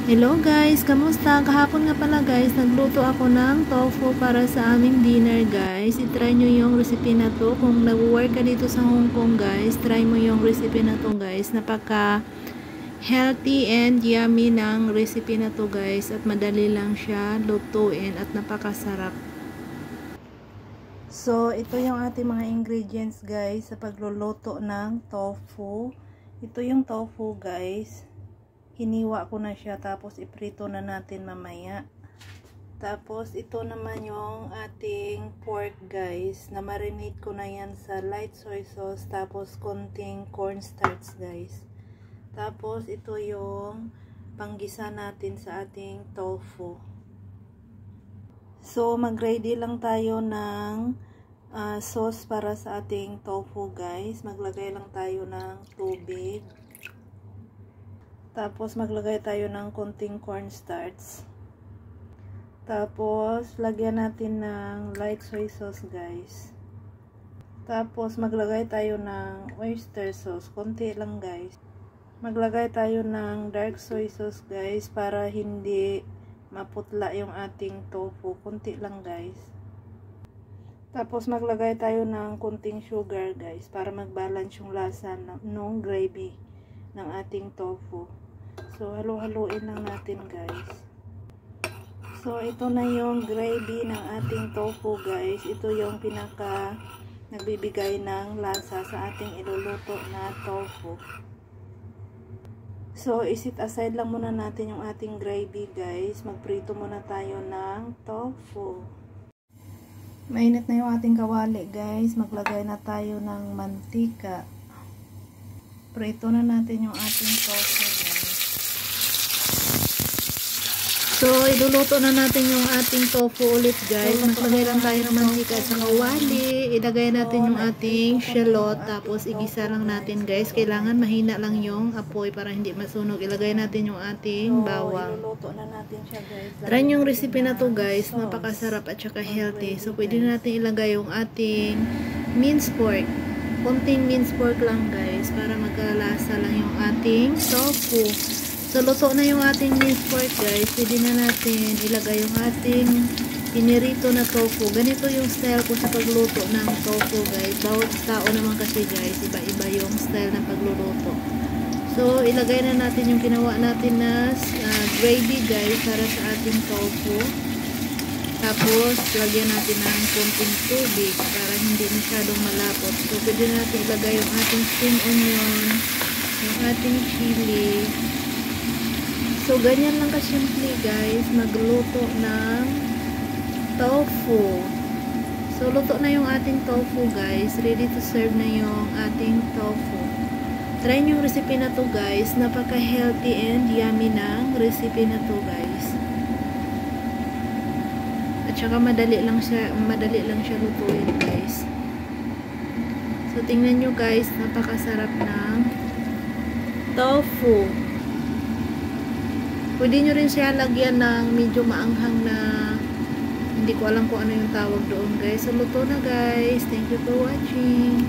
Hello guys, kamusta? Kahapon nga pala guys, nagluto ako ng tofu para sa aming dinner guys. I-try nyo yung recipe na to. Kung nag-work ka dito sa Hong Kong guys, try mo yung recipe na to guys. Napaka healthy and yummy ng recipe na to guys. At madali lang siya lutuin at napakasarap. So, ito yung ating mga ingredients guys sa pagluluto ng tofu. Ito yung tofu guys. Hiniwa ko na siya, tapos iprito na natin mamaya. Tapos ito naman yung ating pork guys, na marinate ko na yan sa light soy sauce, tapos konting cornstarch guys. Tapos ito yung panggisa natin sa ating tofu. So mag-ready lang tayo ng sauce para sa ating tofu guys. Maglagay lang tayo ng tubig. Tapos maglagay tayo ng konting cornstarch. Tapos lagyan natin ng light soy sauce guys. Tapos maglagay tayo ng oyster sauce, konti lang guys. Maglagay tayo ng dark soy sauce guys para hindi maputla yung ating tofu, konti lang guys. Tapos maglagay tayo ng konting sugar guys para mag-balance yung lasa ng gravy ng ating tofu. So, halo-haloin lang natin guys. So, ito na yung gravy ng ating tofu guys. Ito yung pinaka nagbibigay ng lasa sa ating iluluto na tofu. So, isit aside lang muna natin yung ating gravy guys. Magprito muna tayo ng tofu. Mainit na yung ating kawali guys. Maglagay na tayo ng mantika. Prito na natin yung ating tofu guys. So, iluluto na natin yung ating tofu ulit guys. Maglagay lang tayo ng mantika sa kawali. Ilagay natin yung ating shallot. Tapos, igisa lang natin guys. Kailangan mahina lang yung apoy para hindi masunog. Ilagay natin yung ating bawang. Iluluto na natin siya guys. Try yung recipe na to guys. Napakasarap at saka healthy. So, pwede natin ilagay yung ating minced pork. Konting minced pork lang guys. Para magkalasa lang yung ating tofu. So, luto na yung ating minced pork guys. Pwede na natin ilagay yung ating pinirito na tofu. Ganito yung style ko sa pagluto ng tofu guys. Bawat tao naman kasi guys, iba-iba yung style ng pagluluto. So, ilagay na natin yung ginawa natin na gravy guys para sa ating tofu. Tapos, lagyan natin ng konting tubig para hindi masyadong malapot. So, pwede natin ilagay yung ating spring onion, yung ating chili. So, ganyan lang kasimple guys, magluto ng tofu. So, luto na yung ating tofu guys. Ready to serve na yung ating tofu. Try nyo yung recipe na to guys. Napaka-healthy and yummy ng recipe na to guys. At saka madali lang siya lutuin guys. So, tingnan nyo guys, napakasarap ng tofu. Pwede nyo rin siya lagyan ng medyo maanghang na, hindi ko alam kung ano yung tawag doon guys. So, luto na guys. Thank you for watching.